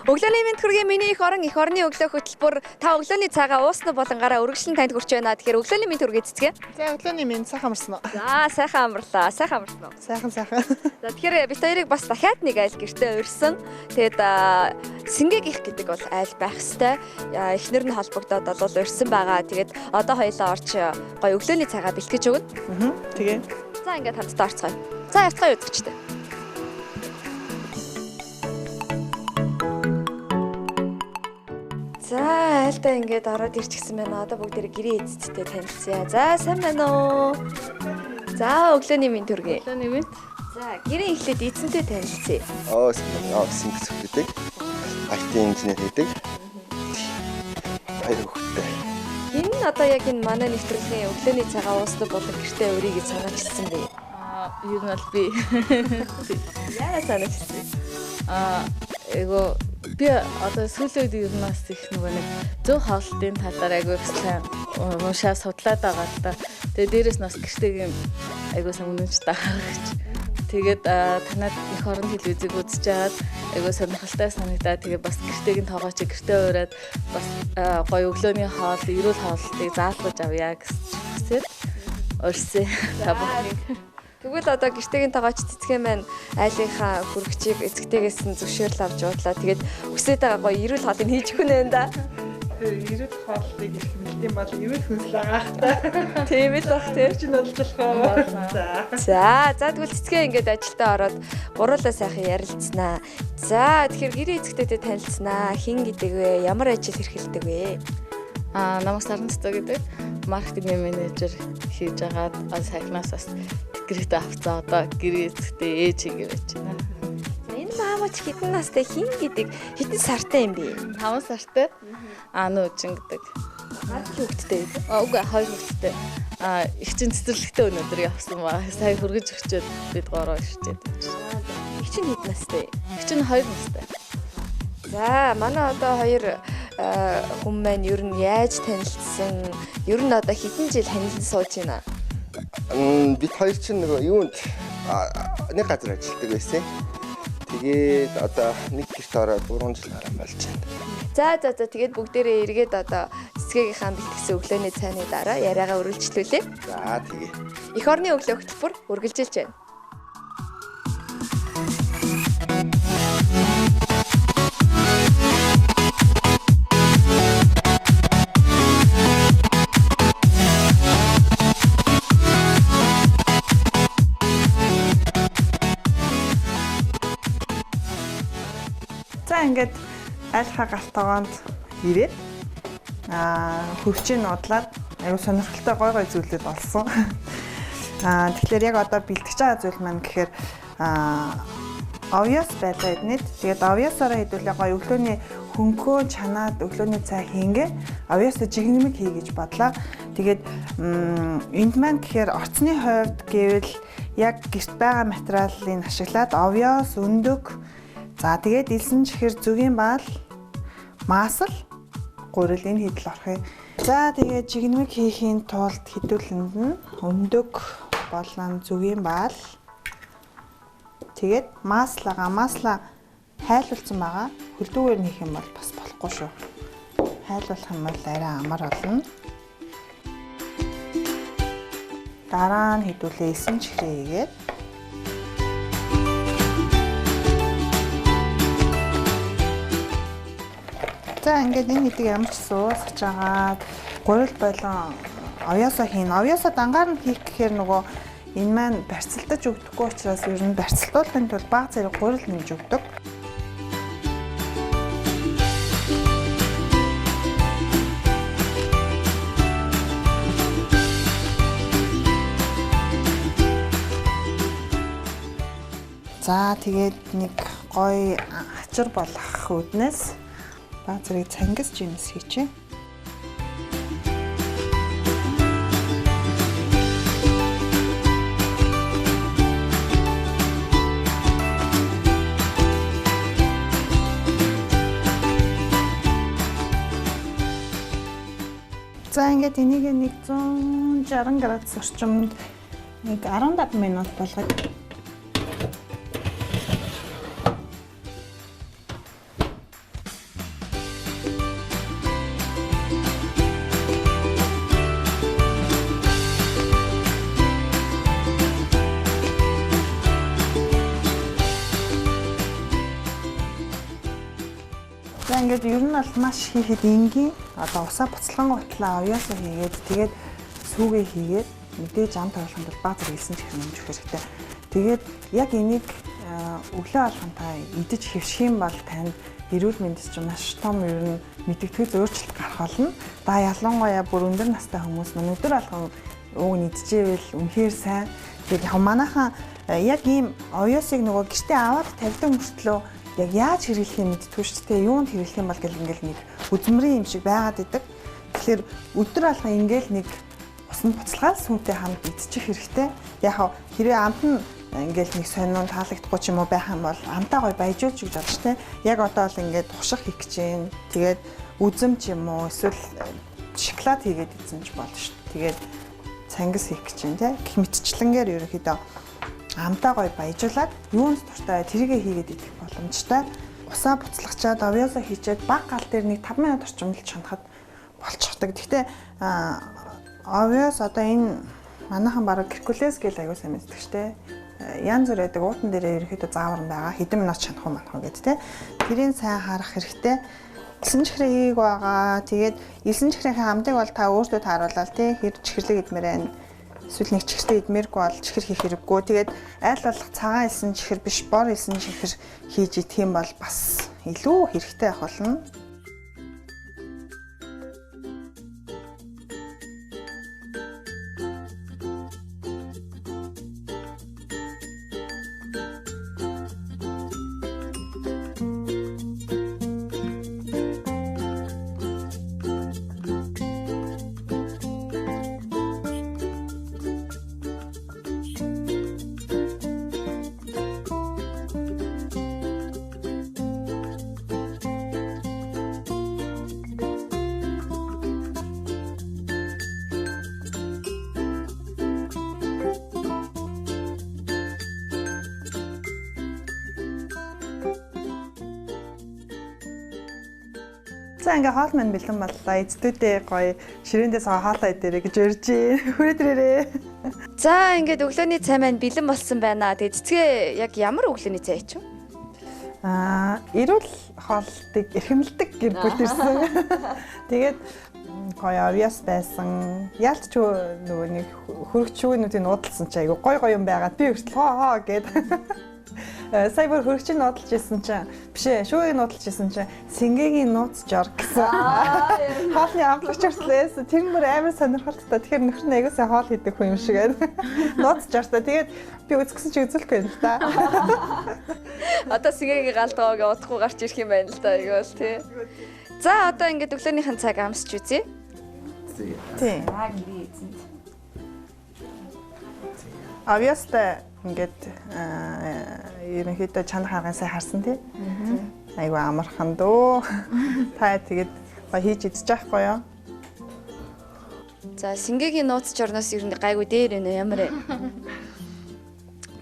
Өглөөний мэнд хүргэе миний их орон их орны өглөө хөтөлбөр та өглөөний цагаа уусна болонгаараа үргэлжлэн танд хүрч байна. Тэгэхээр өглөөний мэнд хүргэе цэцгээ. За өглөөний мэнд сайхан амарсан уу? За сайхан амарлаа. Сайхан амарсан уу? Сайхан. За тэгэхээр бид хоёрыг бас дахиад нэг айл гэртээ урьсан. Тэгээд сингээг их гэдэг бол айл байх хэвээр. Эхнэр нь холбогдоод бол урьсан байгаа. Тэгээд одоо хоёлаа орч гоё өглөөний цагаа бэлтгэж өгнө. Тэгээ. За ингээд хамтдаа орцгоё. За явцгаая үзэгчтэй. За айлдаа ингээд ороод ирчихсэн байна. Одоо бүгдээрээ гэрээ эзэдтэй танилцъя. За сайн байна уу? За өглөөний мэнд хүргэе. Өглөөний мэнд. За гэрээ эхлээд эзэнтэй танилцъя. Сингс гэдэг. IT инженер гэдэг. Хоёр хүүхэдтэй. Энэ нь одоо яг энэ манай нэвтрүүлгийн өглөөний цагаан уусна болон гэртээ өрий гэж санаачилсан бэ. Юу нь бол би. Яа санаачилсан. Эго би одоо сүүлийн үед ер нь бас их нөгөө нэг зөв хоолтын талаар айгүй их сайн уншаа судлаад байгаа л да. Тэгээ дээрэс нь бас гэртэйг айгүй сайн үнэнч дагах гэж. Тэгээд танад их орон телевизийг үзэж чаад айгүй сонирхолтой санагдаа. Тэгээ бас гэртэйг нь тоогооч гэртээ ураад бас гоё өглөөний хоол, эрүүл хоолтыг заалгаж авъя гэж хүсээд урьсан. Тэгвэл одоо гэртэйгийн тоогооч цэцгэн маань айлынхаа хүрэгчийг эцэгтэйгээс нь зөвшөөрөл авч уудлаа. Тэгээд хүсээд байгаа гоё эрүүл хоолыг хийж өгнө энэ да. Эрүүл хооллыг их мэддэм бол эрүүл хүнсэл агаатай. Тийм л бах тийм. Чи бодлохоо. За тэгвэл цэцгээ ингээд ажилдаа ороод гуруулаа сайхан ярилцсанаа. За тэгэхээр гэрээ эцэгтэйтэй танилцсанаа. Хин гэдэг вэ? Ямар ажил эрхэлдэг вэ? Намайг Саран цэцэг гэдэг маркетинг менежер хийж агаад сайхнаас бас гэрээтэй авцаа одоо гэрээ эцэгтэй ээж ингэ байж байна. Энэ маамаач хэдэн настай хин гэдэг хэдэн сартай юм бэ? 5 сартай. Нүүжин гэдэг. Наад хүүхэдтэй. Үгүй 2 хүүхэдтэй. Их чин цэцэрлэгтээ өнөөдөр явсан ба. Сая хүргэж өгчөөд бид гороо ирчээд. Их чин хэдэн настай? Их чин 2 настай. За манай одоо хоёр хүн маань ер нь яаж танилцсан? Ер нь одоо хэдэн жил танилцсан сууж байна? Бид хоёр чинь нөгөө юунд нэг газар ажилладаг байсан. Тэгээд одоо нэг гэрт ороод 3 жил гарсан болж байна. За тэгээд бүгдээрээ эргээд одоо цэцгийнхаа бэлтгэсэн өглөөний цайны дараа яриагаа үргэлжлүүлээ. За тэгээ. Эх орны өглөө хөтөлбөр үргэлжилж байна. За ингээд айлхаа галтгоонд ирээд хөвчийн удлаад аюу сонирхолтой гой зүйлүүд олсон. Тэгэхээр яг одоо бэлтгэж байгаа зүйл маань гэхээр овёс байлаа эднэд. Тэгээд овёсоор хэдүүлээ гой өглөөний хөнгөө чанаад өглөөний цай хийнгээ овёсоо жигнэмэг хий гэж бодлоо. Тэгээд энд маань гэхээр орцны хувьд гэвэл яг гэрт байгаа материалыг ашиглаад овёс, өндөг, за тэгээд илсэн чихэр зүгийн баал, маасал, гурил энэ хідэл орох юм. За тэгээд жигнэмэг хийхийн тулд хэдүүлэнд нь өндөг болон зүгийн баал. Тэгээд маасла хайлуулсан байгаа. Хөлдүүгээр нэх юм бол бас болохгүй шүү. Хайлуулах юм бол арай амар болно. Дараа нь хэдүүлээ илсэн чихрээ хийгээд за ингээд энэ хэдийг ямар ч суусгаж агаад гурил болон овёсоо хийн. Овёсоо дангаар нь хийх гэхээр нөгөө энэ маань барьцалтаж өгдөггүй учраас ер нь барьцалтуулахын тулд бага зэрэг гурил нэмж өгдөг. За тэгээд нэг гоё ачир болох үүднээс бага зэрэг цангис жимс хийчихье. За ингээд энийг 160 градус орчимд нэг 17 минут болгоод За ингээд ер нь бол маш хийхэд энгийн одоо усаа буцалгангуутлаа авьяасаа хийгээд тэгээд сүүгээ хийгээд мэдээж ам тоглохын тулд баа зэрэг элсэн чихэр нэмж өгөх хэрэгтэй. Тэгээд яг энийг өглөө алхам та идэж хэвших юм бол танд эрүүл мэндэд чинь маш том ер нь мэдэгдэхүй өөрчлөлт гарах болно. Да ялангуяа бүр өндөр настай хүмүүс өнөөдөр алхам ууг нь идчихвэл үнэхээр сайн. Тэгээд яг манайхан яг ийм оёосыг нөгөө гэртээ аваад тавьдаг мөртлөө яг яаж хэрэглэхийг мэдтгүй шүү дээ. Юунд хэрэглэх юм бол гэл ингээл нэг үзмрийн юм шиг байгаад идэг. Тэгэхээр өдөр алхан ингээл нэг усанд буцалгаал сүнтэй хамт идчих хэрэгтэй. Яг хэрвээ амт нь ингээл нэг сонин таалагдахгүй ч юм уу байх юм бол амтаа гой баяжуулж гэж бодож тэ. Яг одоо л ингээд тушах хийх гэж юм. Тэгээд үзэм ч юм уу эсвэл шоколад хийгээд идсэн ч болно шүү дээ. Тэгээд цангис хийх гэж юм тэ. Гэх мэтчлэнгээр ерөөхдөө амтаа гой баяжуулаад юунд дуртай тэрийгэ хийгээд идэх боломжтой. Усаа буцалгачаад авьяасаа хийчээд баг гал дээр нэг 5 минут орчим л чанахад болчихдог. Гэхдээ авьяас одоо энэ манайхан бараг Геркулес гэл аягүй сайн мэддэг штэ. Янз бүр байдаг уутан дээрээ ерөөхдөө заавар байгаа. Хэдэн минут чанах уу манах гэд тэ. Тэрийг сайн харах хэрэгтэй. Элсэн чихрийн хийг байгаа. Тэгээд элсэн чихрийн хамтыг бол та өөртөө тааруулаад тэ хэр чихрлэг идмээр байна. Эсвэл нэг чихртэй идмээргүй бол чихэр хийх хэрэггүй. Тэгээд айл болох цагаан элсэн чихэр биш бор элсэн чихэр хийж идэх юм бол бас илүү хэрэгтэй ах болно. За ингээ хоол мань бэлэн боллоо. Эцдүүдээ гоё ширэндээс хоолоо идэрэй гэж урьж хүрээдрээрээ. За ингээд өглөөний цай маань бэлэн болсон байна. Тэгээд цэцгээ яг ямар өглөөний цай ч вэ? Эрүүл хоолтыг эрхэмлдэг гэр бүл ирсэн. Тэгээд гоё авьяас байсан. Яалт ч нөгөө нэг хөрөгч шүүгнүүдийг нуудалсан чи айгу гоё юм байгаад би өртөл хоо гэдэг. Сая бүр хөрөгчийг нуудалж исэн чинь бишээ шүүгийг нуудалж исэн чинь сингээгийн нууц жор гэсэн. Хоолны амтлагч хүртлээс тэр бүр амар сонирхолтой. Тэгэхээр нөхөр нь аягүй сайн хоол хийдэг хүн юм шиг байна. Нууц жортой. Тэгээд би үзсэн чи үзүүлэхгүй юм л да. Одоо сингээгийн галдгоог удахгүй гарч ирэх юм байна л да аягүй бол тий. За одоо ингээд өглөөнийхэн цаг амсч үзье. Тий. Авьяастай ингээд ерөнхийдөө чанар харган сайн харсан тий. Айгу амархан дөө. Та тэгээд гоё хийж идэж байхгүй юу? За сингээгийн нууц жорноос ер нь гайгүй дээр байна ямар вэ?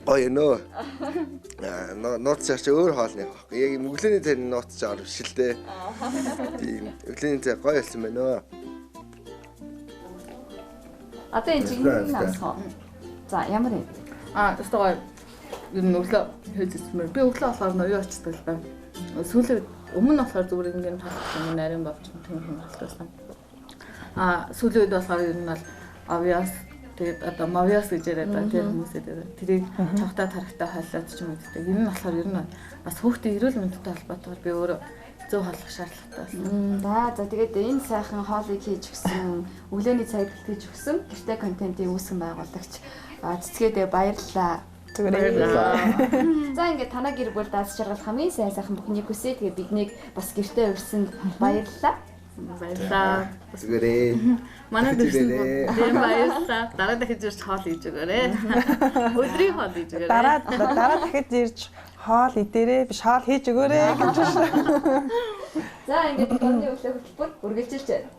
Гоё нөө. Нууц жорч өөр хоолны байхгүй. Яг өглөөний цайны нууц жор биш л дээ. Тийм өглөөний цай гоё болсон байна нөө. Одоо энэ жинхэнэ насхоо. За ямар вэ? Өөртөө ер нь өглөө хийжсмээр би өглөө болохоор ноёо очдог л байна. Сүүлийн өмнө болохоор зүгээр ингээд тоглох юм нарийн бовч тийм юм болчихсон. Сүүлийн үед болохоор ер нь бол авьяас тэгээд одоо мавьяас гэж яриад байгаа тийм хүмүүсээ тэрийг цавтаа тарахтаа хойлоод ч юм уу гэдэг. Энэ нь болохоор ер нь бас хүүхдийн эрүүл мэндтэй холбоотойгоор би өөрөө зөв хооллох шаардлагатай байна. За тэгээд энэ сайхан хоолыг хийж өгсөн, өглөөний цайг бэлтгийж өгсөн гэртээ контентын үүсгэн байгуулагч цэцгээдээ баярлалаа. За ингээд танаа гэр бүл даas жаргал хамгийн сайхан бүхнийг хүсье. Тэгээд биднийг бас гэртээ урьсанд баярлалаа. Баярлалаа. Зүгээрээ. Манай дэрсэн баярлалаа. Дараа дахиж ирж хоол хийж өгөөрэй. Өдрийн хоол хийж өгөөрэй. Дараа дахиж ирж хоол идээрэй биш хоол хийж өгөөрэй гэж байна. За ингээд өглөөний хөтөлбөр үргэлжилж байна.